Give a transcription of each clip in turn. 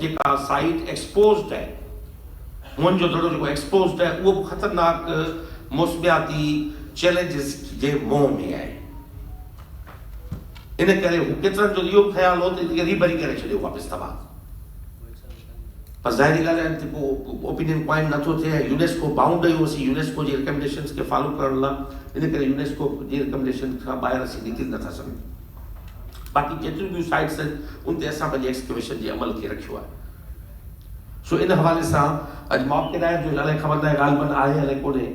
जेका site exposed है, मुंहिंजो जो दड़ो जेको एक्सपोज्ड है, उहो ख़तरनाक मौसमियाती चैलेंजिस जे मोह में आहे। इन करे हू केतिरनि जो इहो ख़्यालु हो त रीबरी करे छॾियो वापसि तबाह। पर ज़ाहिरी ॻाल्हि आहे जेको ओपिनियन पॉइंट नथो थिए। यूनेस्को बाउंड हुयो असीं यूनेस्को जी रिकमेंडेशन्स खे फॉलो करण लाइ, इन करे यूनेस्को जी रिकमेंडेशन खां ॿाहिरि असीं निकिरी नथा सघूं। बाक़ी जेतिरियूं ॿियूं साइट्स आहिनि उन ते असां पंहिंजे एक्सकवेशन जे अमल खे रखियो आहे। सो इन हवाले सां अॼु मॉक किरायर जो अलाए ख़बर न आहे ॻाल्हि आहे अलाए कोन्हे,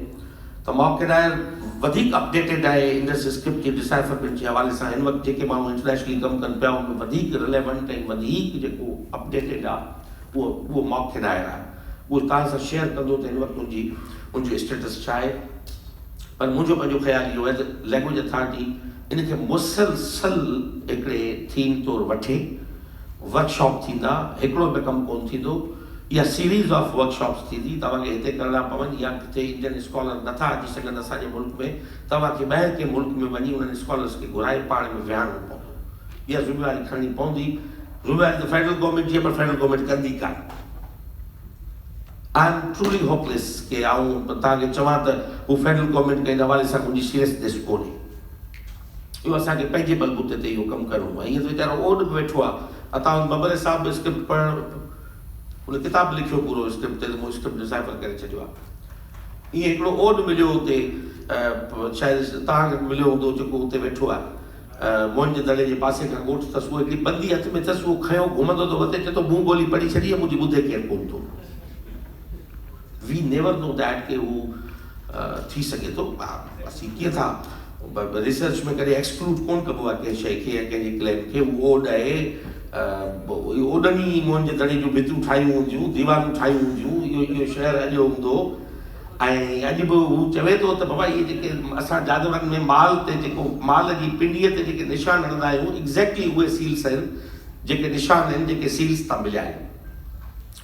त मॉक किरायर वधीक अपडेटेड आहे इंडस स्क्रिप्ट जी डिसाइफरमेंट जे हवाले सां। हिन वक़्तु जेके माण्हू इंटरनेशनली कमु कनि पिया उनमें वधीक रिलेवेंट ऐं वधीक जेको अपडेटेड आहे उहो मॉक किरायर आहे। उहो तव्हां सां शेयर कंदो त हिन वक़्तु उनजो स्टेटस छा आहे। पर मुंहिंजो पंहिंजो ख़्यालु इहो आहे त लैंग्वेज अथॉरिटी इनखे मुसलसल हिकिड़े थीम तौरु वठे। वर्कशॉप थींदा, हिकिड़ो बि कमु कोन थींदो, या सीरीज़ ऑफ वर्कशॉप्स थींदी। तव्हांखे हिते करणा पवनि या किथे इंडियन स्कॉलर नथा अची सघनि असांजे मुल्क में, तव्हांखे ॿाहिरि कंहिं मुल्क में वञी उन्हनि स्कॉलर्स खे घुराए पाण में विहारणो पवंदो। इहा ज़िम्मेवारी खणणी पवंदी। ज़िम्मेवारी त फेडरल गवर्नमेंट जी, पर फेडरल गवर्नमेंट कंदी कान। आई एम ट्रूली होपलेस के आऊं तव्हांखे चवां त हू फेडरल गवर्नमेंट जे हवाले सां मुंहिंजी सीरियसनेस कोन्हे। इहो असांखे पंहिंजे बलबूते ते इहो कमु करिणो आहे। ईअं त वीचारो ओड बि वेठो आहे। तव्हां बबरे साहिब बि स्क्रिप्ट पढ़णु, उन किताब लिखियो पूरो स्क्रिप्ट ते, मूं स्क्रिप्ट डिसाइफर करे छॾियो आहे। ईअं हिकिड़ो ओड मिलियो हुते, शायदि तव्हांखे मिलियो हूंदो जेको हुते वेठो आहे, मोहन जे दड़े जे पासे खां ॻोठु अथसि, उहो हिकिड़ी बंदी हथ में अथसि, उहो खयो घुमंदो थो वधे, चए थो मूं ॿोली पढ़ी छॾी आहे, मुंहिंजी ॿुधे केरु कोन थो। वी नेवर नो दैट के हू थी सघे थो। असीं कीअं था रिसर्च में कॾहिं एक्सक्लूड कोन कबो आहे कंहिं शइ खे या कंहिंजे क्लेम खे। उहो ओड आहे, ओडनी मोहन जे दड़े जूं भितियूं ठाहियूं हूंदियूं, दीवारूं ठाहियूं हूंदियूं, इहो शहर अॼु हूंदो। ऐं अॼु बि हू चवे थो त बाबा इहे जेके असां जानवरनि में माल ते जेको माल जी पिंडीअ ते जेके निशान हणंदा आहियूं, एग्ज़ैक्टली उहे सील्स आहिनि जेके निशान आहिनि जेके सील्स था मिलिया आहिनि।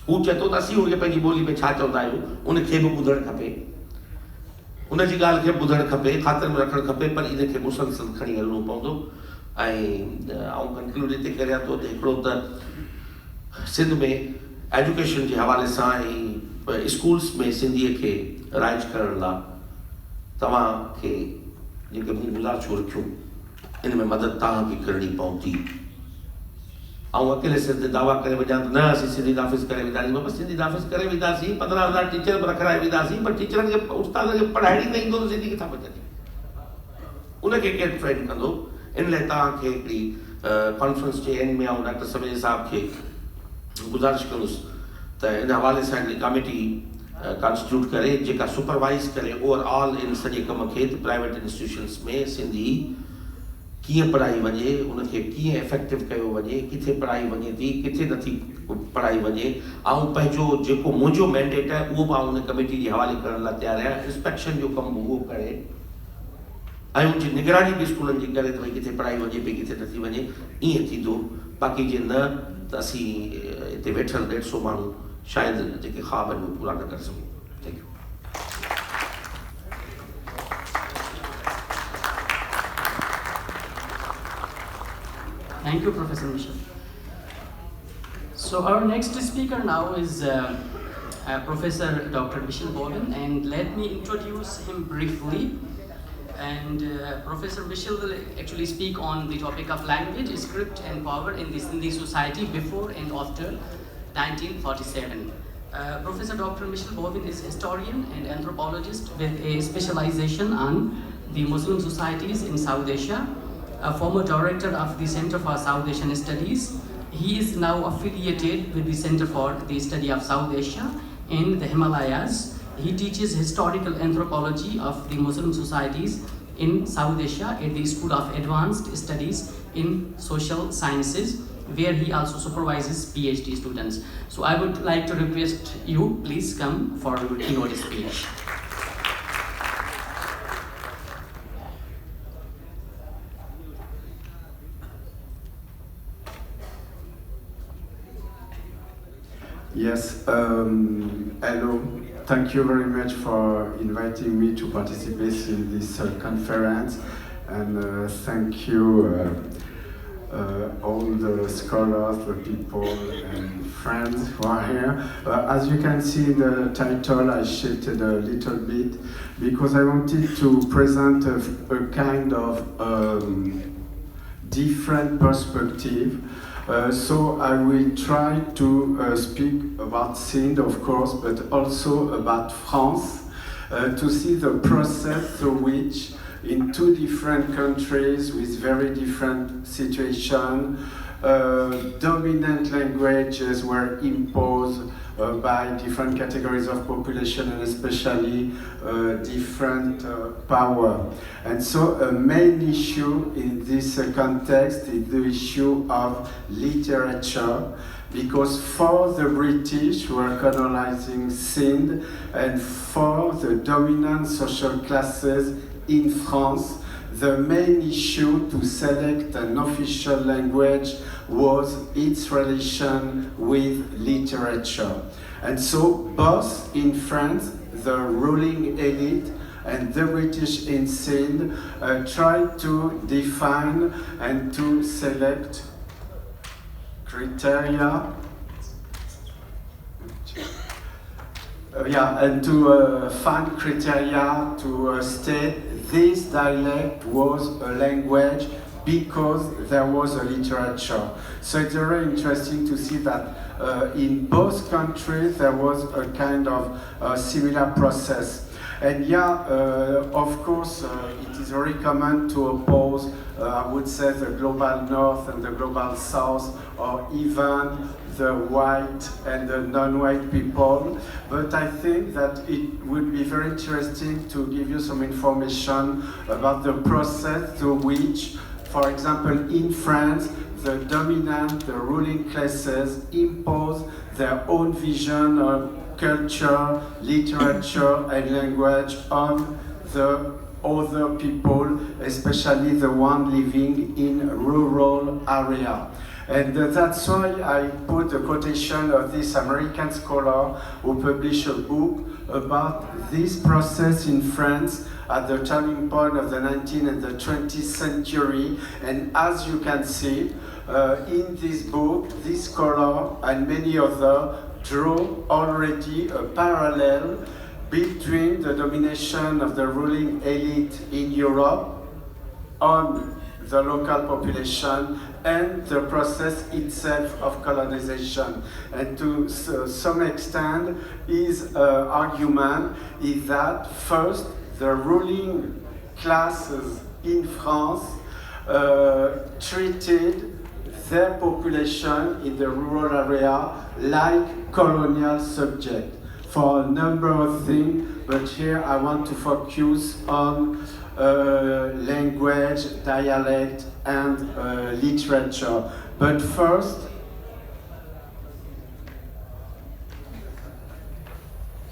हू चए थो त असीं उनखे पंहिंजी ॿोली में छा चवंदा आहियूं उनखे बि ॿुधणु खपे, उनजी ॻाल्हि खे ॿुधणु खपे, ख़ातिर में रखणु खपे, पर इनखे मुसलसल खणी हलणो पवंदो। ऐं आउं कंक्लूड हिते करियां थो त हिकिड़ो त सिंध में एजुकेशन जे हवाले सां ऐं स्कूल्स में सिंधीअ खे राइज करण लाइ तव्हांखे जेके मूं गुज़ारिशूं रखियूं इन में मदद तव्हांखे करणी पवंदी। ऐं अकेले सिर ते दावा करे वञा त न असीं सिंधी नाफ़िज़ करे वेंदासीं, बाबा सिंधी नाफ़िज़ करे वेंदासीं, 15,000 टीचर बि रखाए वेंदासीं, पर टीचरनि खे उस्ताद खे पढ़ाइण न ईंदो त सिंधी किथां बचंदी, उनखे केरु ट्रेन कंदो। इन लाइ तव्हांखे हिकिड़ी कॉन्फ्रेंस जे एंड में आउं डॉक्टर समेर साहब खे गुज़ारिश कंदुसि त इन हवाले सां हिकिड़ी कमेटी कॉन्स्टिट्यूट करे जेका सुपरवाइज़ करे ओवरऑल इन सॼे कम खे प्राइवेट इंस्टीट्यूशन्स में सिंधी कीअं पढ़ाई वञे, उनखे कीअं इफेक्टिव कयो वञे, किथे पढ़ाई वञे थी, किथे नथी पढ़ाई वञे। ऐं पंहिंजो जेको मुंहिंजो मैंडेट आहे उहो बि आउं उन कमेटी जे हवाले करण लाइ तयारु आहियां। इंस्पेक्शन जो कमु उहो करे ऐं उनजी निगरानी बि स्कूलनि जी करे त भई किथे पढ़ाई वञे पई किथे नथी वञे, ईअं थींदो। बाक़ी जे न त असीं हिते वेठल 150 माण्हू शायदि जेके ख़्वाब आहिनि उहे पूरा न करे सघूं। Thank you. Thank you, Professor Michel. So our next speaker now is Professor Dr. Michel Bowen, and let me introduce him briefly. And Professor Michel will actually speak on the topic of language, script and power in the Sindhi society before and after 1947. Professor Dr. Michel Bowen is a historian and anthropologist with a specialization on the Muslim societies in South Asia, a former director of the Center for South Asian Studies. He is now affiliated with the Center for the Study of South Asia in the Himalayas. He teaches historical anthropology of the Muslim societies in South Asia at the School of Advanced Studies in Social Sciences, where he also supervises PhD students. So I would like to request you, please come for your keynote speech. Yes, hello. Thank you very much for inviting me to participate in this conference, and thank you all the scholars, the people and friends who are here. As you can see in the title, I shifted a little bit because I wanted to present a kind of different perspective. So I will try to speak about Sindh, of course, but also about France, to see the process through which in two different countries with very different situations, dominant languages were imposed by different categories of population and especially different power. And so a main issue in this context is the issue of literature, because for the British who are colonizing Sindh and for the dominant social classes in France, the main issue to select an official language was its relation with literature. And so both in France, the ruling elite and the British in Sindh tried to define and to select criteria and to find criteria to state this dialect was a language because there was a literature. So it's very interesting to see that in both countries there was a kind of similar process. And of course, it is very common to oppose, I would say, the global north and the global south, or even the white and the non-white people. But I think that it would be very interesting to give you some information about the process through which, for example, in France, the dominant, the ruling classes impose their own vision of culture, literature, and language on the other people, especially the one living in rural area. And that's why I put a quotation of this American scholar who published a book about this process in France at the turning point of the 19th and the 20th century. And as you can see, in this book, this scholar and many others draw already a parallel between the domination of the ruling elite in Europe on the local population and the process itself of colonization. And to some extent, his argument is that first, the ruling classes in France treated their population in the rural area like colonial subject for a number of things, but here I want to focus on language, dialect, and literature. But first,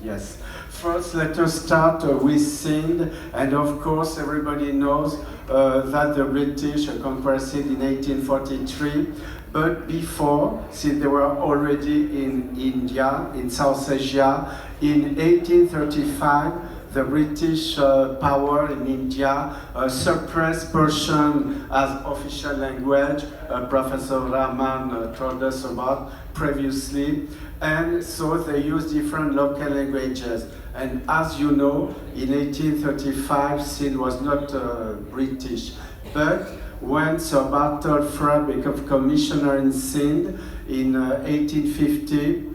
let us start with Sindh, and of course everybody knows that the British conquered Sindh in 1843, but before, since they were already in India, in South Asia, in 1835, the British power in India suppressed Persian as official language. Professor Rahman told us about previously. And so they used different local languages. And as you know, in 1835, Sindh was not British. But when Sir Frere became commissioner in Sindh in 1850,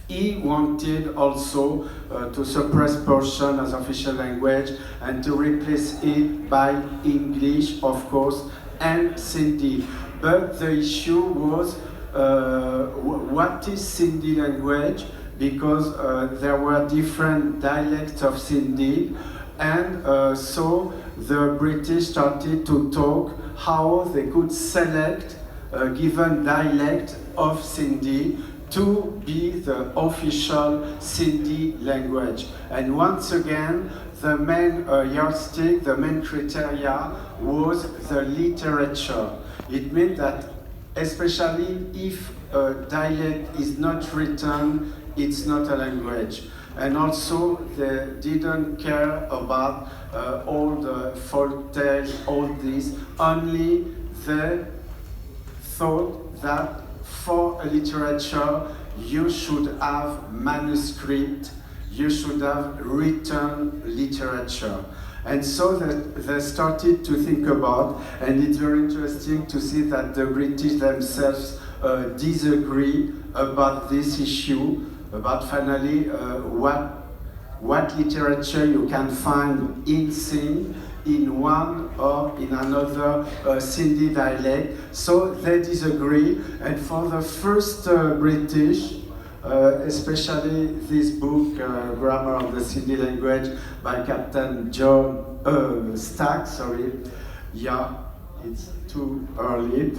he wanted also to suppress Persian as official language and to replace it by English, of course, and Sindhi. But the issue was, what is Sindhi language? Because there were different dialects of Sindhi, and so the British started to talk how they could select a given dialect of Sindhi to be the official Sindhi language. And once again, the main yardstick, the main criteria was the literature. It means that especially if a dialect is not written, it's not a language. And also, they didn't care about all the folk tales, all this, only they thought that for a literature, you should have manuscript, you should have written literature. And so they started to think about, and it's very interesting to see that the British themselves disagree about this issue, about finally what literature you can find in Sindh, in one or in another Sindhi dialect. So they disagree, and for the first British, especially this book, Grammar of the Sindhi Language by Captain John Stack, yeah, it's too early.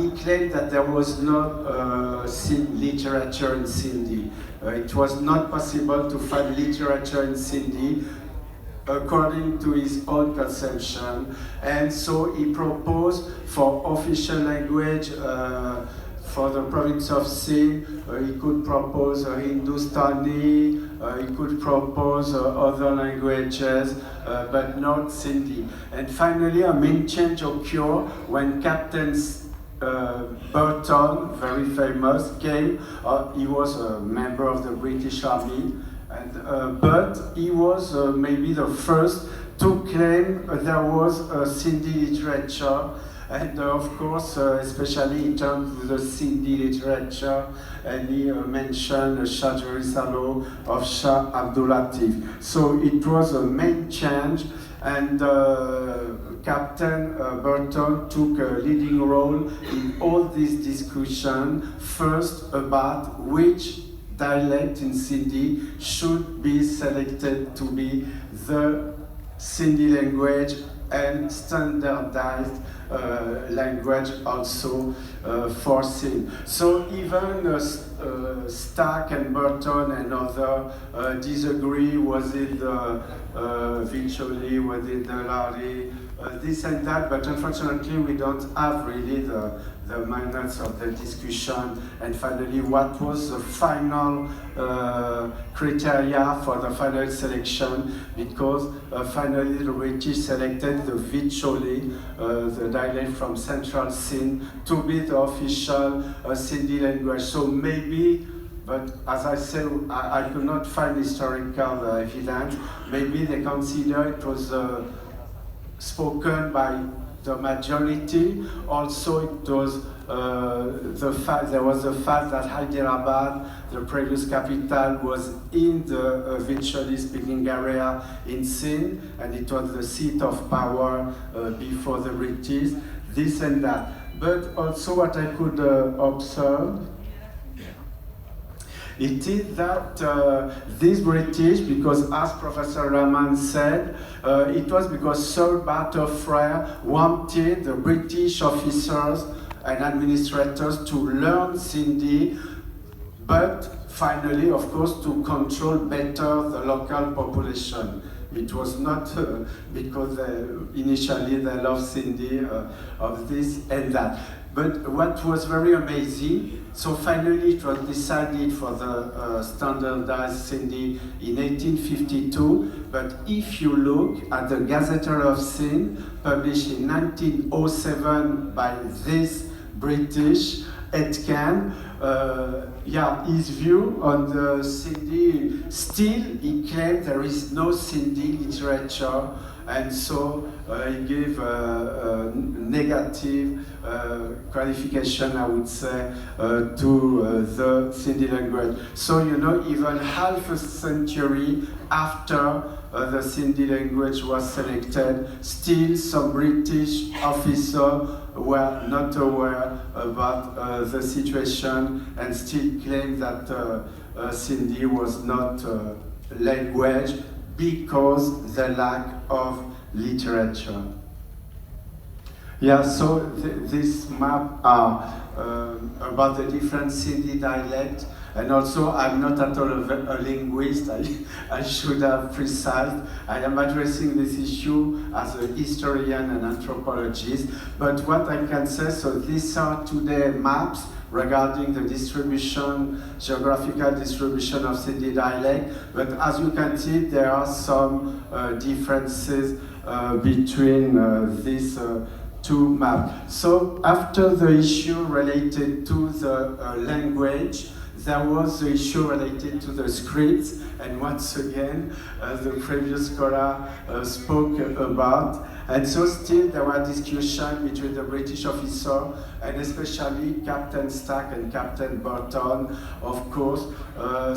He claimed that there was no literature in Sindhi. It was not possible to find literature in Sindhi according to his own conception, and so he proposed for official language for the province of Sindh. He could propose Hindustani, he could propose other languages, but not Sindhi. And finally, a main change occurred when Captain Burton, very famous, came. He was a member of the British Army, and, but he was maybe the first to claim there was a Sindhi literature. And of course, especially in terms of the Sindhi literature, and he mentioned Shah Jerusalem of Shah Abdul Latif. So it was a main change, and Captain Burton took a leading role in all this discussion, first about which dialect in Sindhi should be selected to be the Sindhi language and standardized language also for Sindh. So even Stack and Burton and others disagree, was it Vicholi, was it Lari, this and that, but unfortunately we don't have really the minutes of the discussion, and finally what was the final criteria for the final selection, because finally the British selected the Vicholi, the dialect from central Sindh, to be the official Sindhi language. So maybe, but as I said, I could not find historical evidence, maybe they consider it was spoken by the majority. Also, it was there was the fact that Hyderabad, the previous capital, was in the Vicholi speaking area in Sindh, and it was the seat of power before the British, this and that. But also what I could observe, it is that these British, because as Professor Rahman said, it was because Sir Bartle Frere wanted the British officers and administrators to learn Sindhi, but finally, of course, to control better the local population. It was not because initially they loved Sindhi of this and that. But what was very amazing, so finally it was decided for the standardized Sindhi in 1852, but if you look at the Gazetteer of Sindh, published in 1907 by this British Aitken, his view on the Sindhi, still he claimed there is no Sindhi literature, and so he gave a negative qualification, I would say, to the Sindhi language. So, you know, even half a century after the Sindhi language was selected, still some British officers were not aware about the situation and still claim that Sindhi was not a language because the lack of literature. Yeah, so this map are about the different Sindhi dialects, and also I'm not at all a linguist, I should have precise. I am addressing this issue as a historian and anthropologist, but what I can say, so these are today maps regarding the distribution, geographical distribution of Sindhi dialect, but as you can see, there are some differences between these to map. So after the issue related to the language, there was the issue related to the scripts, and once again, the previous scholar spoke about. And so still there were discussions between the British officer and especially Captain Stack and Captain Burton. Of course,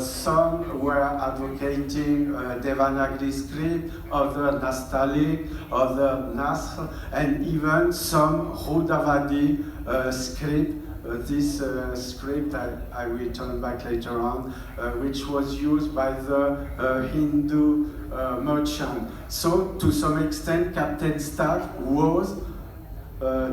some were advocating Devanagari script, other Nastaliq, other Nasr, and even some Rudavadi script. This script, I will turn back later on, which was used by the Hindu merchant. So to some extent, Captain Stack was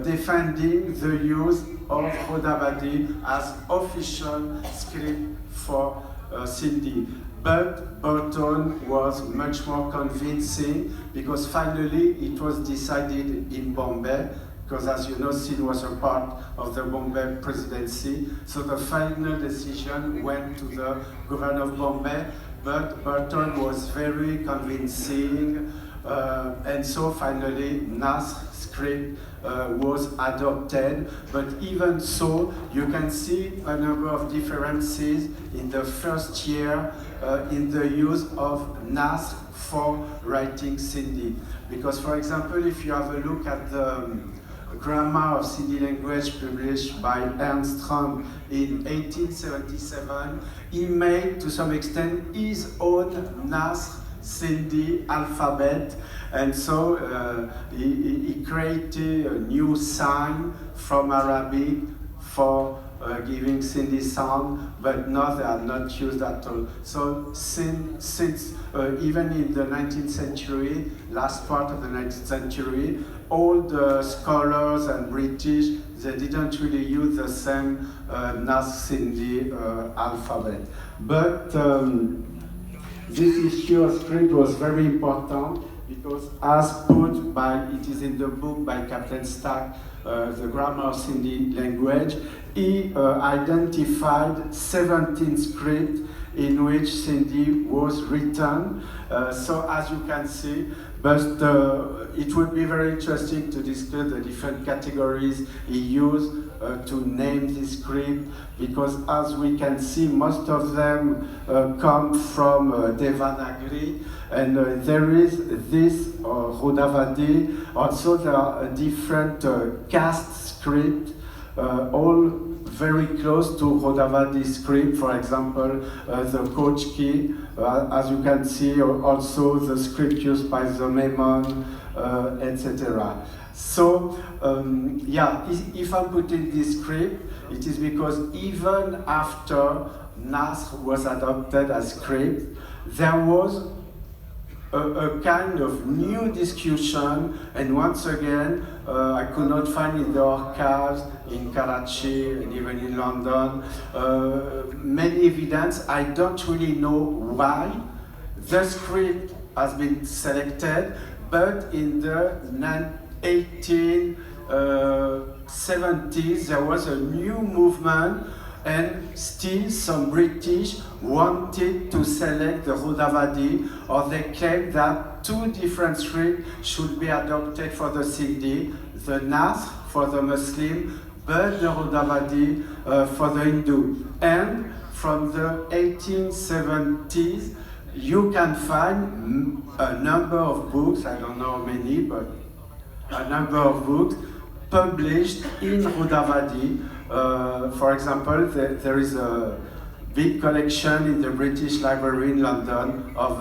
defending the use of Rudavadi as official script for Sindhi. But Burton was much more convincing because finally it was decided in Bombay, because as you know, Sindh was a part of the Bombay presidency. So the final decision went to the governor of Bombay, but Burton was very convincing. And so finally, Nasr script was adopted. But even so, you can see a number of differences in the first year in the use of Nasr for writing Sindhi. Because for example, if you have a look at the Grammar of Sindhi Language published by Ernstrom in 1877, he made to some extent his own Nasr Sindhi alphabet, and so he created a new sign from Arabic for giving Sindhi sound, but now they are not used at all. So since even in the 19th century, last part of the 19th century, all the scholars and British, they didn't really use the same Nasr Sindhi alphabet. But this issue of script was very important because as put by, it is in the book by Captain Stack, the Grammar of Sindhi Language, he identified 17 scripts in which Sindhi was written. So as you can see, but it would be very interesting to discuss the different categories he used to name this script, because as we can see, most of them come from Devanagari, and there is this Rudavadi. Also, there are different caste scripts, all very close to Rudavadi script. For example, the Kochki, as you can see, also the script used by the Memon, etc. So, yeah, if I'm putting this script, it is because even after Nasr was adopted as script, there was a kind of new discussion, and once again, I could not find in the archives in Karachi and even in London many evidence. I don't really know why the script has been selected, but in the 1870s there was a new movement, and still some British wanted to select the Rudavadi, or they claimed that two different scripts should be adopted for the Sindhi, the Nasr for the Muslim, but the Rudavadi for the Hindu. And from the 1870s, you can find a number of books, I don't know how many, but a number of books published in Rudavadi. For example, there is a big collection in the British Library in London of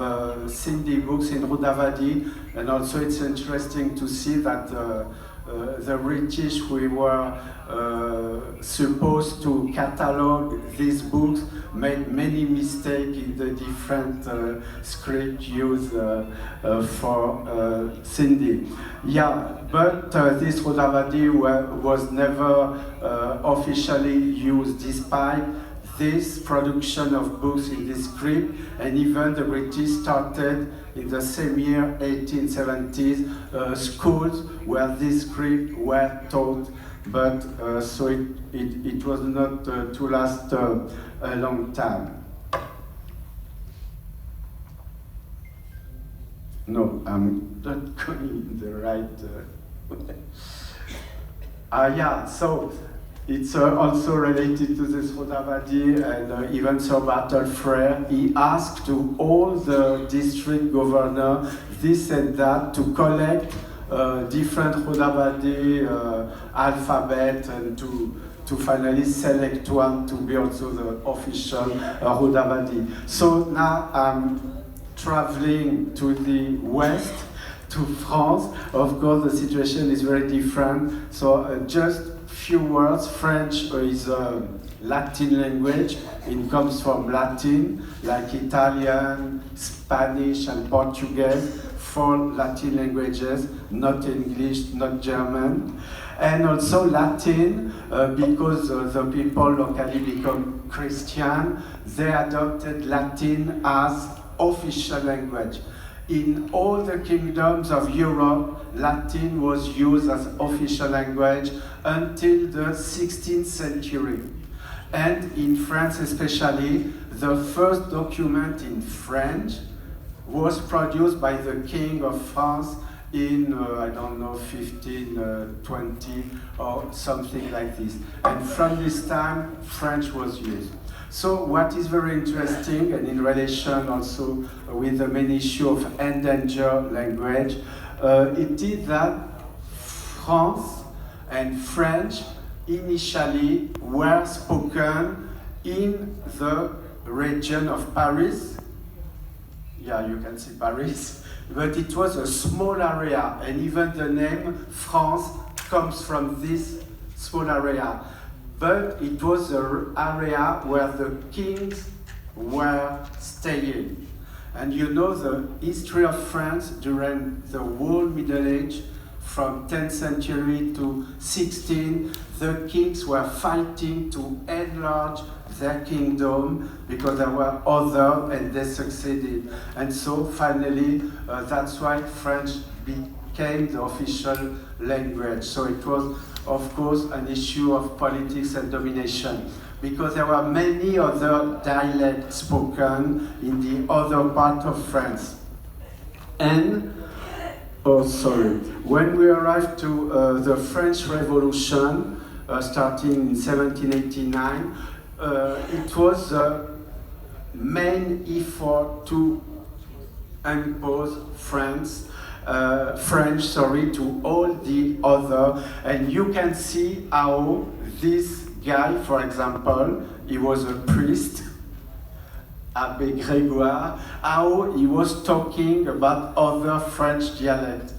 Sindhi books in Rudavadi, and also it's interesting to see that the British, we were supposed to catalog these books, made many mistakes in the different script used for Sindhi. Yeah, but this Rudavadi was never officially used, despite this production of books in this script, and even the British started in the same year, 1870s, schools where this script were taught, but so it was not to last a long time. No, I'm not going in the right way. Yeah, so it's also related to this Rodavadi, and even Sir Bartle Frere, he asked to all the district governor this and that to collect different Rodavadi alphabet and to finally select one to be also the official Rodavadi. So now I'm traveling to the west, to France. Of course, the situation is very different. So just few words. French is a Latin language. It comes from Latin, like Italian, Spanish, and Portuguese, 4 Latin languages, not English, not German. And also Latin, because the people locally become Christian, they adopted Latin as official language. In all the kingdoms of Europe, Latin was used as official language until the 16th century. And in France especially, the first document in French was produced by the King of France in, I don't know, 1520 or something like this. And from this time, French was used. So what is very interesting, and in relation also with the main issue of endangered language, it is that France and French initially were spoken in the region of Paris. Yeah, you can see Paris. But it was a small area, and even the name France comes from this small area. But it was an area where the kings were staying. And you know the history of France during the whole Middle Age, from 10th century to 16th, the kings were fighting to enlarge their kingdom because there were others and they succeeded. And so finally, that's why French became the official language. So it was, of course, an issue of politics and domination, because there were many other dialects spoken in the other part of France. And, when we arrived to the French Revolution, starting in 1789, it was a main effort to impose French to all the other. And you can see how this guy, for example, he was a priest, Abbé Grégoire, how he was talking about other French dialects,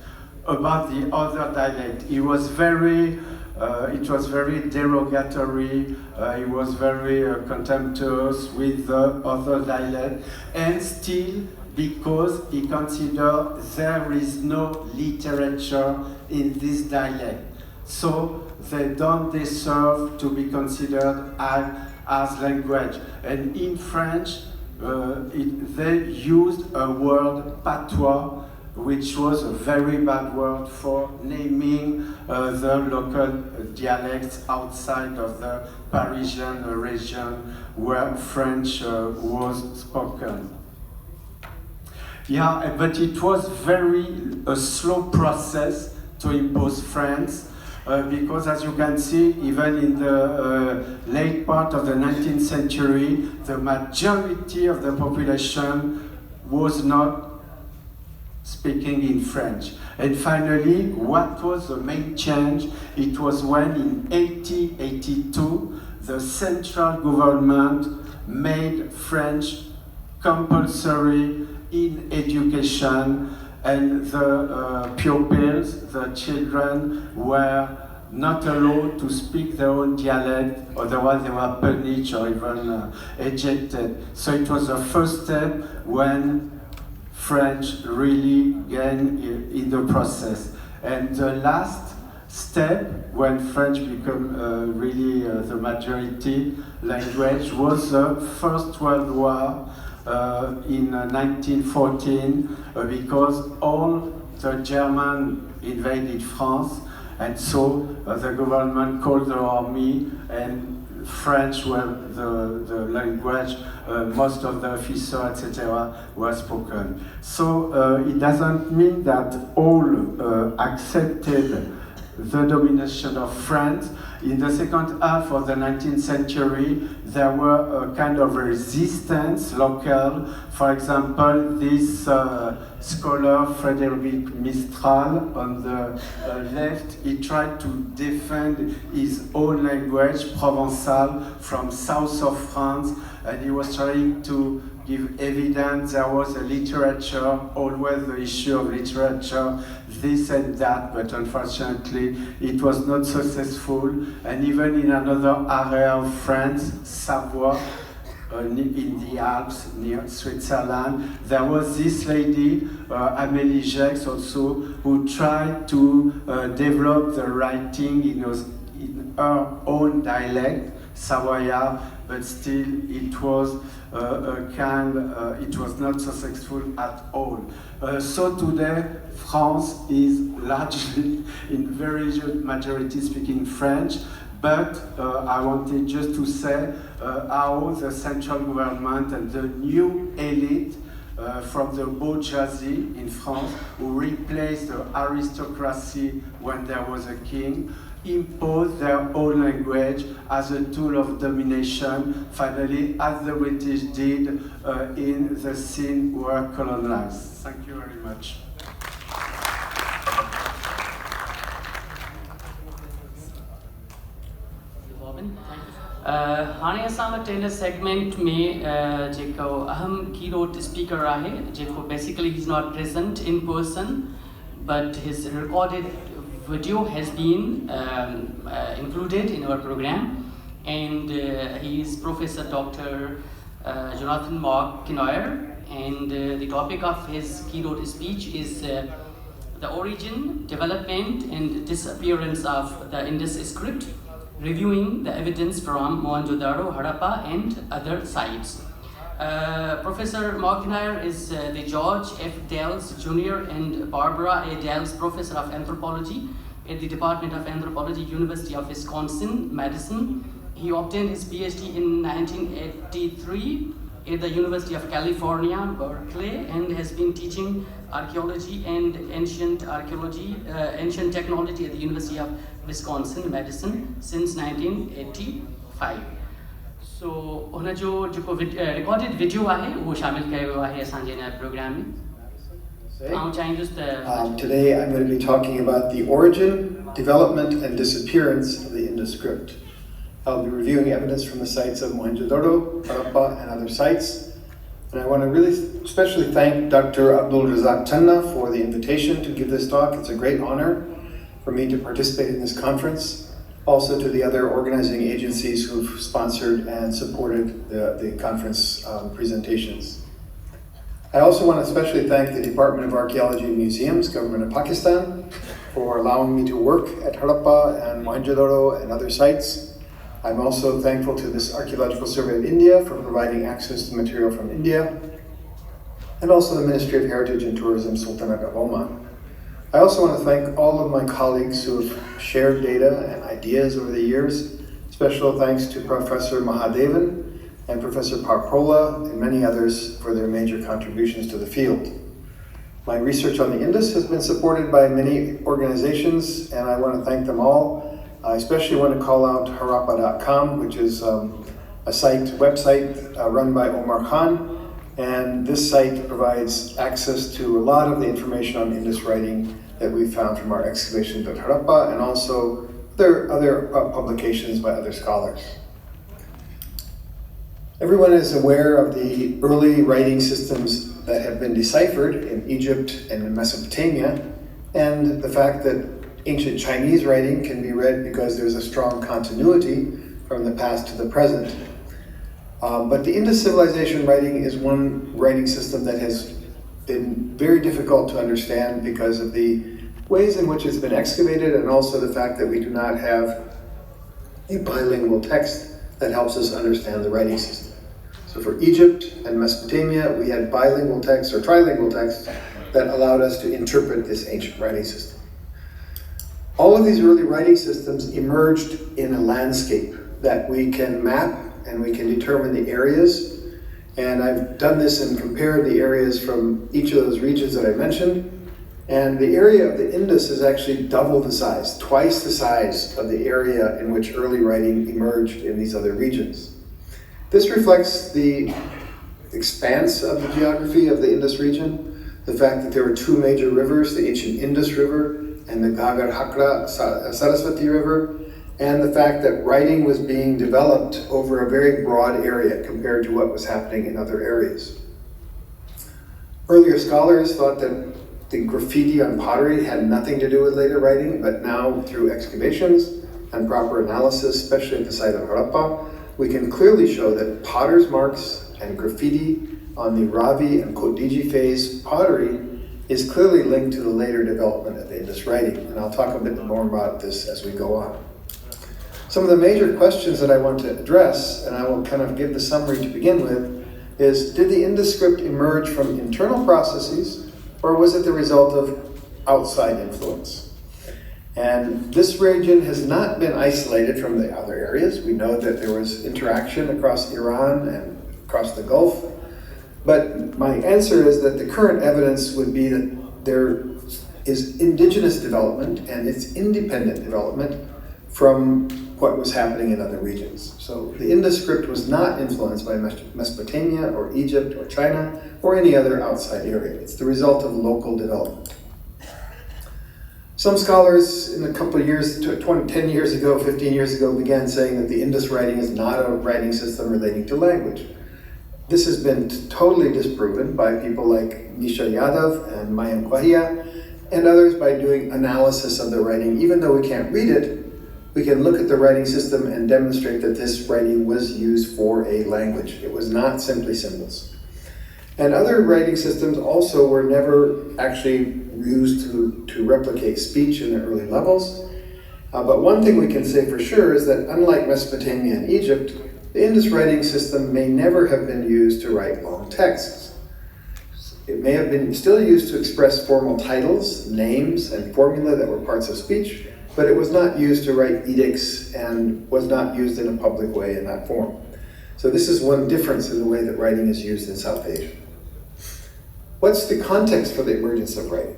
about the other dialect. He was very, it was very derogatory, he was very contemptuous with the other dialect, and still because he considered there is no literature in this dialect. So they don't deserve to be considered as language. And in French, they used a word, patois, which was a very bad word for naming the local dialects outside of the Parisian region where French was spoken. Yeah, but it was a slow process to impose French, because as you can see, even in the late part of the 19th century, the majority of the population was not speaking in French. And finally, what was the main change? It was when in 1882, the central government made French compulsory in education, and the pupils, the children, were not allowed to speak their own dialect, otherwise they were punished or even ejected. So it was the first step when French really gained in the process. And the last step when French became really the majority language was the First World War in 1914, because all the Germans invaded France, and so the government called the army, and French were the language, most of the officers, etc., were spoken. So it doesn't mean that all accepted the domination of France. In the second half of the 19th century, there were a kind of resistance local. For example, this scholar, Frédéric Mistral, on the left, he tried to defend his own language, Provençal, from south of France, and he was trying to give evidence. There was a literature, always the issue of literature, this and that, but unfortunately it was not successful. And even in another area of France, Savoie, in the Alps near Switzerland, there was this lady, Amélie Gex also, who tried to develop the writing in her own dialect, Savoyard, but still it was it was not successful at all. So today, France is largely in very huge majority speaking French, but I wanted just to say how the central government and the new elite from the bourgeoisie in France, who replaced the aristocracy when there was a king, imposed their own language as a tool of domination, finally, as the British did in the scene who were colonized. Thank you very much. हाणे असां वटि हिन segment में जेको अहम keynote speaker आहे जेको basically is not present in person but his recorded video has been included in our program, and he is Professor Dr. Jonathan Mark Kinoyer, and the topic of his keynote speech is the origin, development and disappearance of the Indus script, reviewing the evidence from Mohenjo-daro, Harappa and other sites. Professor Mark is the George F. Dales Jr. and Barbara A. Dales Professor of Anthropology at the Department of Anthropology, University of Wisconsin, Madison. He obtained his PhD in 1983 at the University of California, Berkeley, and has been teaching archaeology and ancient technology at the University of Wisconsin, Madison since 1985. So, हुन जो जेको recorded video आहे उहो शामिल कयो वियो आहे असांजे हिन प्रोग्राम में. Today I'm going to be talking about the origin, development and disappearance of the Indus script. I'll be reviewing evidence from the sites of Mohenjo-daro, Harappa and other sites. And I want to really especially thank Dr. Abdul Razak Tanna for the invitation to give this talk. It's a great honor for me to participate in this conference. Also to the other organizing agencies who've sponsored and supported the conference presentations. I also want to especially thank the Department of Archaeology and Museums, Government of Pakistan, for allowing me to work at Harappa and Mohenjo-daro and other sites. I'm also thankful to this Archaeological Survey of India for providing access to material from India, and also the Ministry of Heritage and Tourism, Sultanate of Oman. I also want to thank all of my colleagues who have shared data and ideas over the years. Special thanks to Professor Mahadevan and Professor Parpola and many others for their major contributions to the field. My research on the Indus has been supported by many organizations, and I want to thank them all. I especially want to call out harappa.com, which is a website run by Omar Khan. And this site provides access to a lot of the information on Indus writing that we found from our excavations at Harappa, and also other publications by other scholars. Everyone is aware of the early writing systems that have been deciphered in Egypt and in Mesopotamia, and the fact that ancient Chinese writing can be read because there's a strong continuity from the past to the present. But the Indus civilization writing is one writing system that has been very difficult to understand because of the ways in which it's been excavated, and also the fact that we do not have a bilingual text that helps us understand the writing system. So for Egypt and Mesopotamia, we had bilingual texts or trilingual texts that allowed us to interpret this ancient writing system. All of these early writing systems emerged in a landscape that we can map, and we can determine the areas. And I've done this and compared the areas from each of those regions that I mentioned. And the area of the Indus is actually double the size, twice the size of the area in which early writing emerged in these other regions. This reflects the expanse of the geography of the Indus region, the fact that there were two major rivers, the ancient Indus River and the Gagar Hakra Saraswati River, and the fact that writing was being developed over a very broad area compared to what was happening in other areas. Earlier scholars thought that the graffiti on pottery had nothing to do with later writing, but now through excavations and proper analysis, especially at the site of Harappa, we can clearly show that potter's marks and graffiti on the Ravi and Kodiji phase pottery is clearly linked to the later development of Indus writing, and I'll talk a bit more about this as we go on. Some of the major questions that I want to address, and I will kind of give the summary to begin with, is did the Indus script emerge from internal processes, or was it the result of outside influence? And this region has not been isolated from the other areas. We know that there was interaction across Iran and across the Gulf, but my answer is that the current evidence would be that there is indigenous development and it's independent development from what was happening in other regions. So the Indus script was not influenced by Mesopotamia or Egypt or China or any other outside area. It's the result of local development. Some scholars in a couple of years, 10 years ago, 15 years ago, began saying that the Indus writing is not a writing system relating to language. This has been totally disproven by people like Nisha Yadav and Mayam Kwahia and others by doing analysis of the writing. Even though we can't read it, we can look at the writing system and demonstrate that this writing was used for a language. It was not simply symbols. And other writing systems also were never actually used to replicate speech in the early levels. But one thing we can say for sure is that unlike Mesopotamia and Egypt, the Indus writing system may never have been used to write long texts. It may have been still used to express formal titles, names, and formulae that were parts of speech, but it was not used to write edicts and was not used in a public way in that form. So this is one difference in the way that writing is used in South Asia. What's the context for the emergence of writing?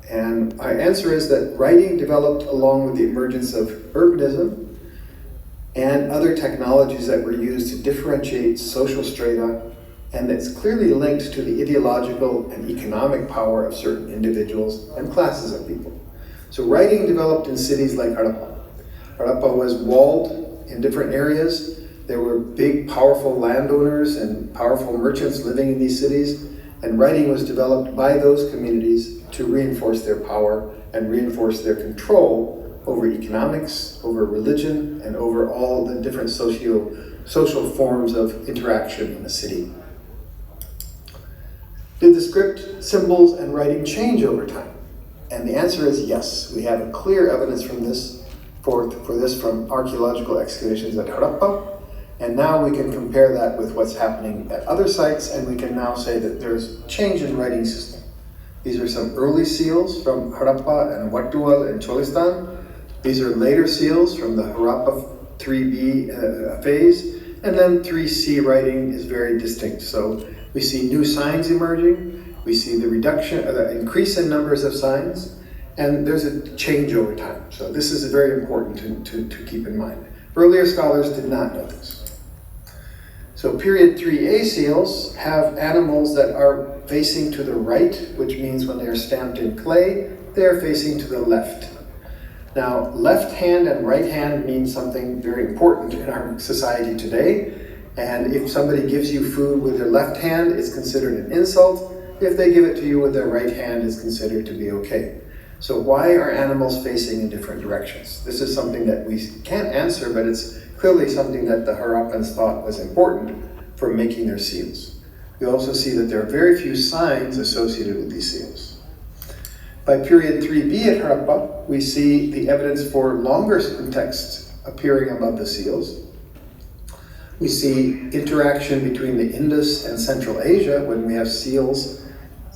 And our answer is that writing developed along with the emergence of urbanism and other technologies that were used to differentiate social strata, and that's clearly linked to the ideological and economic power of certain individuals and classes of people. So writing developed in cities like Harappa. Harappa was walled in different areas. There were big, powerful landowners and powerful merchants living in these cities, and writing was developed by those communities to reinforce their power and reinforce their control over economics, over religion, and over all the different social forms of interaction in the city. Did the script, symbols, and writing change over time? And the answer is yes. We have a clear evidence from this, for this from archaeological excavations at Harappa, and now we can compare that with what's happening at other sites, and we can now say that there's change in writing system. These are some early seals from Harappa and Wattual in Cholistan. These are later seals from the Harappa 3B phase, and then 3C writing is very distinct. So we see new signs emerging. We see the reduction, or the increase in numbers of signs, and there's a change over time. So this is very important to keep in mind. Earlier scholars did not know this. So period 3A seals have animals that are facing to the right, which means when they are stamped in clay, they are facing to the left. Now, left hand and right hand mean something very important in our society today, and if somebody gives you food with their left hand, it's considered an insult. If they give it to you with their right hand, it's considered to be okay. So why are animals facing in different directions? This is something that we can't answer, but it's clearly something that the Harappans thought was important for making their seals. We also see that there are very few signs associated with these seals. By period 3B at Harappa, we see the evidence for longer text appearing above the seals. We see interaction between the Indus and Central Asia when we have seals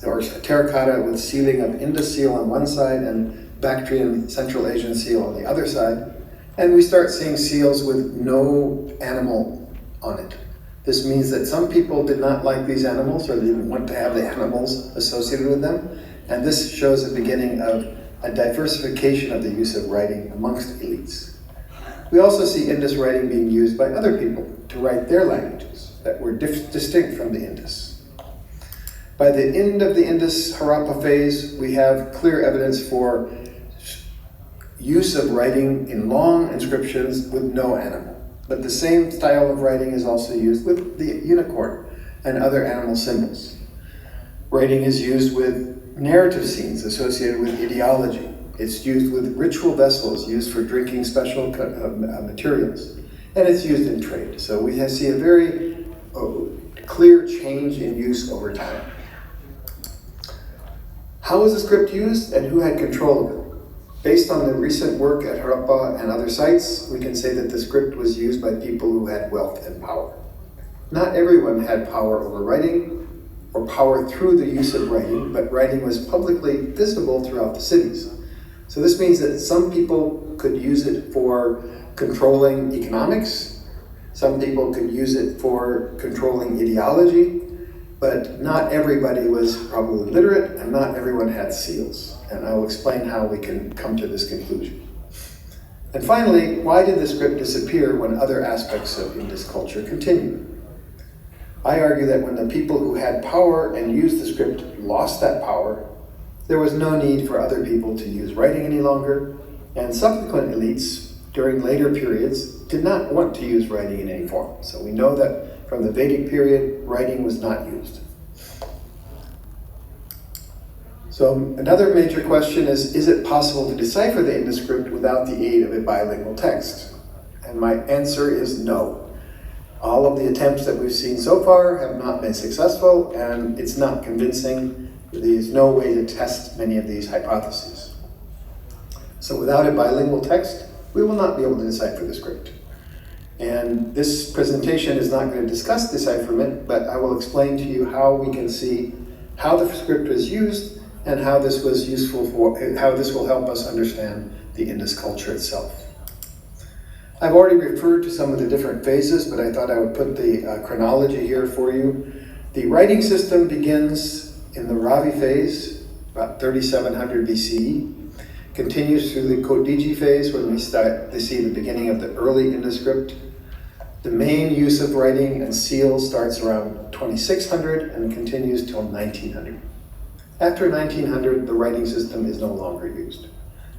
or terracotta with sealing of Indus seal on one side and Bactrian Central Asian seal on the other side. And we start seeing seals with no animal on it. This means that some people did not like these animals or didn't want to have the animals associated with them. And this shows the beginning of a diversification of the use of writing amongst elites. We also see Indus writing being used by other people to write their languages that were distinct from the Indus. By the end of the Indus Harappa phase, we have clear evidence for use of writing in long inscriptions with no animal. But the same style of writing is also used with the unicorn and other animal symbols. Writing is used with narrative scenes associated with ideology. It's used with ritual vessels used for drinking special materials. And it's used in trade. So we see a very clear change in use over time. How was the script used and who had control of it? Based on the recent work at Harappa and other sites, we can say that the script was used by people who had wealth and power. Not everyone had power over writing or power through the use of writing, but writing was publicly visible throughout the cities. So this means that some people could use it for controlling economics, some people could use it for controlling ideology, but not everybody was probably literate and not everyone had seals. And I will explain how we can come to this conclusion. And finally, why did the script disappear when other aspects of Indus culture continued? I argue that when the people who had power and used the script lost that power, there was no need for other people to use writing any longer, and subsequent elites during later periods did not want to use writing in any form. So we know that from the Vedic period, writing was not used. So another major question is it possible to decipher the Indus script without the aid of a bilingual text? And my answer is no. All of the attempts that we've seen so far have not been successful, and it's not convincing. There's no way to test many of these hypotheses. So without a bilingual text, we will not be able to decipher the script. And this presentation is not going to discuss decipherment, but I will explain to you how we can see how the script was used and how this was useful for, how this will help us understand the Indus culture itself. I've already referred to some of the different phases, but I thought I would put the chronology here for you. The writing system begins in the Ravi phase, about 3700 BCE, continues through the Kodiji phase when we start to see the beginning of the early Indus script. The main use of writing and seals starts around 2600 and continues till 1900. After 1900, the writing system is no longer used.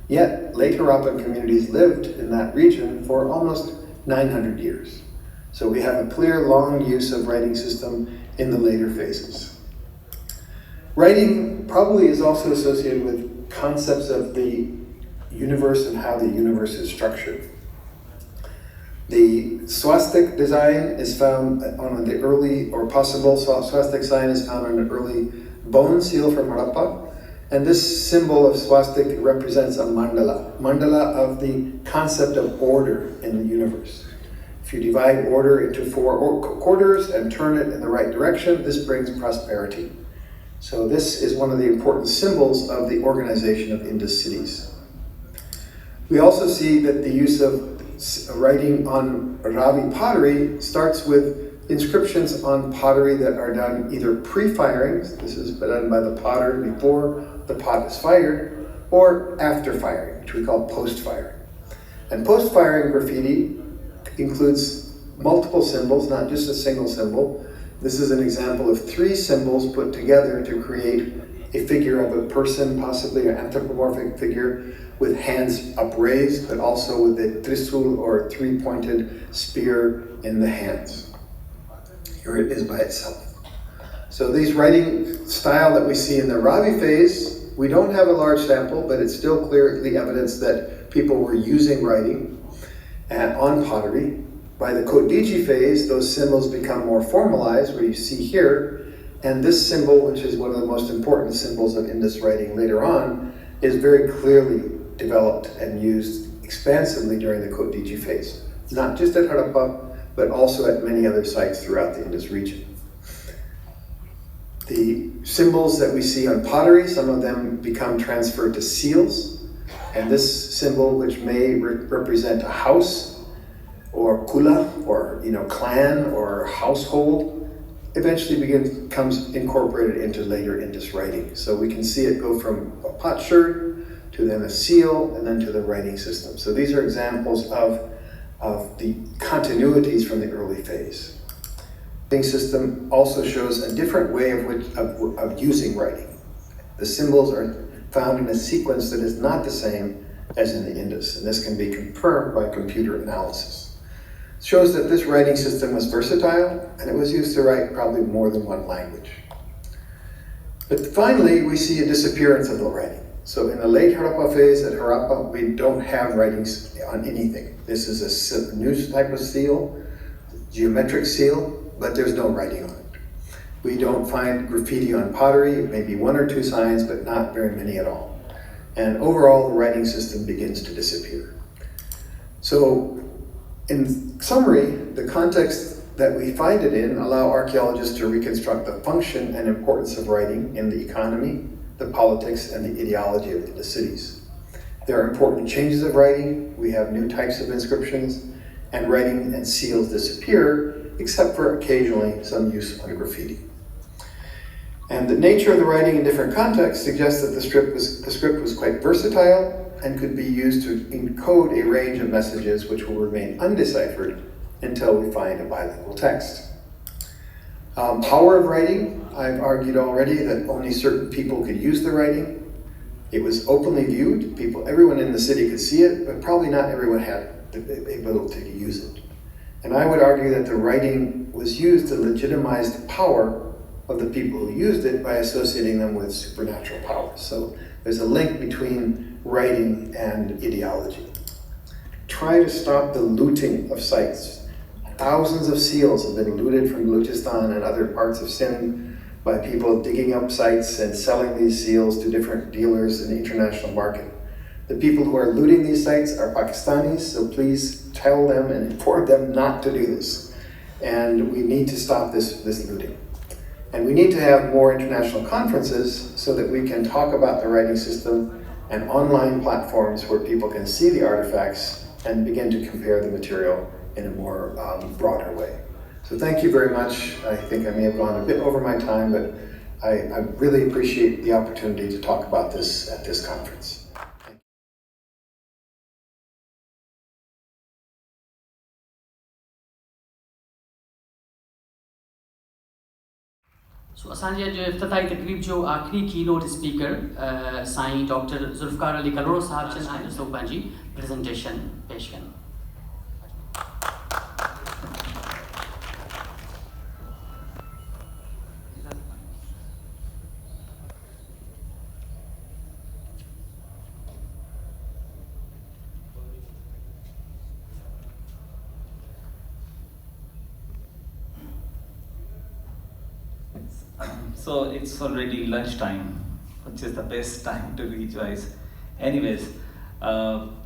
Yet, late Harappan communities lived in that region for almost 900 years. So we have a clear, long use of writing system in the later phases. Writing probably is also associated with concepts of the universe and how the universe is structured. The swastik design is found on the early, or possible swastik sign is found on an early bone seal from Harappa. And this symbol of swastik represents a mandala of the concept of order in the universe. If you divide order into 4 quarters and turn it in the right direction, this brings prosperity. So this is one of the important symbols of the organization of Indus cities. We also see that the use of writing on Ravi pottery starts with inscriptions on pottery that are done either pre-firing, this is done by the potter before the pot is fired, or after firing, which we call post-firing. And post-firing graffiti includes multiple symbols, not just a single symbol. This is an example of 3 symbols put together to create a figure of a person, possibly an anthropomorphic figure, with hands upraised, but also with a trisul or 3-pointed spear in the hands. Here it is by itself. So these writing style that we see in the Ravi phase, we don't have a large sample, but it's still clearly evidence that people were using writing on pottery. By the Kodiji phase, those symbols become more formalized, where you see here, and this symbol, which is one of the most important symbols of Indus writing later on, is very clearly developed and used expansively during the Kodiji phase, not just at Harappa, but also at many other sites throughout the Indus region. The symbols that we see on pottery, some of them become transferred to seals, and this symbol, which may represent a house, or kula, or clan, or household, eventually becomes incorporated into later Indus writing. So we can see it go from a potsherd to then a seal and then to the writing system. So these are examples of the continuities from the early phase. The writing system also shows a different way of using writing. The symbols are found in a sequence that is not the same as in the Indus, and this can be confirmed by computer analysis. It shows that this writing system was versatile, and it was used to write probably more than one language. But finally, we see a disappearance of the writing. So in the late Harappa phase, at Harappa, we don't have writings on anything. This is a new type of seal, geometric seal, but there's no writing on it. We don't find graffiti on pottery, maybe one or two signs, but not very many at all. And overall, the writing system begins to disappear. So in summary, the context that we find it in allow archaeologists to reconstruct the function and importance of writing in the economy, the politics, and the ideology of the cities. There are important changes of writing. We have new types of inscriptions, and writing and seals disappear, except for occasionally some use on graffiti. And the nature of the writing in different contexts suggests that the script was quite versatile and could be used to encode a range of messages which will remain undeciphered until we find a bilingual text. Power of writing, I've argued already that only certain people could use the writing. It was openly viewed, everyone in the city could see it, but probably not everyone had the ability to use it. And I would argue that the writing was used to legitimize the power of the people who used it by associating them with supernatural powers. So there's a link between writing and ideology. Try to stop the looting of sites. Thousands of seals have been looted from Balochistan and other parts of Sindh by people digging up sites and selling these seals to different dealers in the international market. The people who are looting these sites are Pakistanis, so please tell them and inform them not to do this. And we need to stop this looting. And we need to have more international conferences so that we can talk about the writing system and online platforms where people can see the artifacts and begin to compare the material in a more broader way. So thank you very much. I think I may have gone a bit over my time, but I really appreciate the opportunity to talk about this at this conference. सो असांजे जो इफ्तिताई तकरीब जो आखिरी की note speaker Sain doctor Zulfiqar Ali Kalhoro साहब चवंदा आहिनि सो पंहिंजी प्रेज़ेंटेशन पेश कनि. So it's already lunchtime, which is the best time to rejoice. Anyways,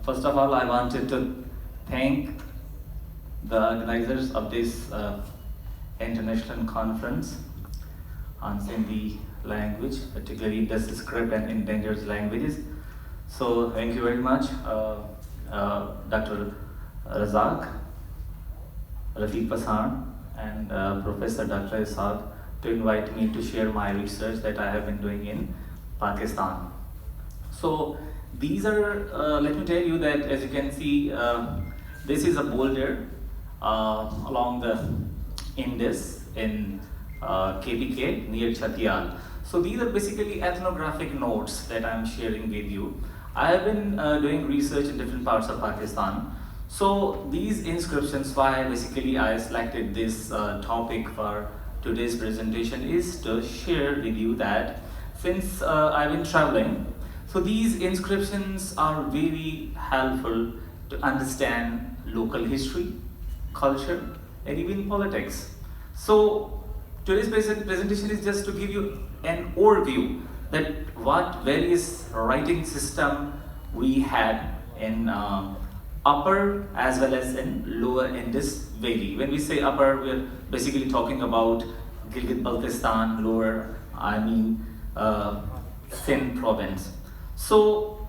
first of all, I wanted to thank the organizers of this international conference on Sindhi language, particularly the script and endangered languages. So thank you very much, Dr. Razak, Rafiq Pasan, and Professor Dr. Ishaq, to invite me to share my research that I have been doing in Pakistan. So these are, let me tell you that as you can see, this is a boulder along the Indus in KPK near Chhatiyal. So these are basically ethnographic notes that I'm sharing with you. I have been doing research in different parts of Pakistan. So these inscriptions, why basically I selected this topic for today's presentation is to share with you that since I've been traveling, so these inscriptions are very helpful to understand local history, culture, and even politics. So today's presentation is just to give you an overview that what various writing system we had in upper as well as in lower Indus Valley. When we say upper, we're basically talking about Gilgit-Baltistan, lower, I mean Sindh province. So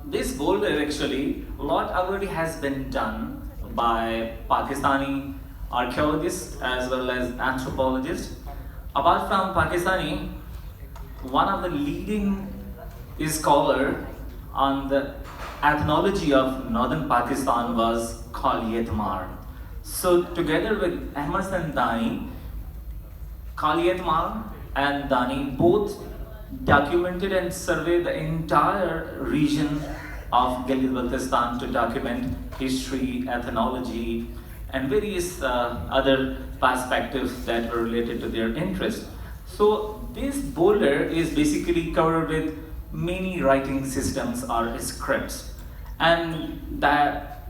this boulder actually, a lot already has been done by Pakistani archaeologist as well as anthropologist. Apart from Pakistani, one of the leading scholar on the ethnology of northern Pakistan was Khalid. So together with Ahmad and Dani, Khalid and Dani both documented and surveyed the entire region of Gilgit-Baltistan to document history, ethnology, and various other perspectives that were related to their interest. So this boulder is basically covered with many writing systems or scripts, and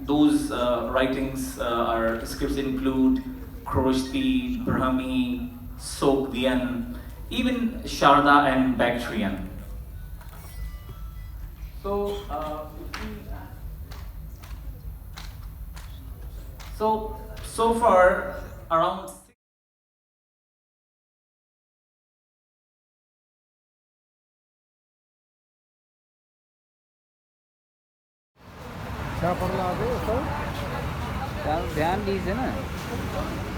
those writings or scripts include Khroshti, Brahmi, Sogdian, even Sharda and Bactrian. So far around ध्यान दीजिए ना।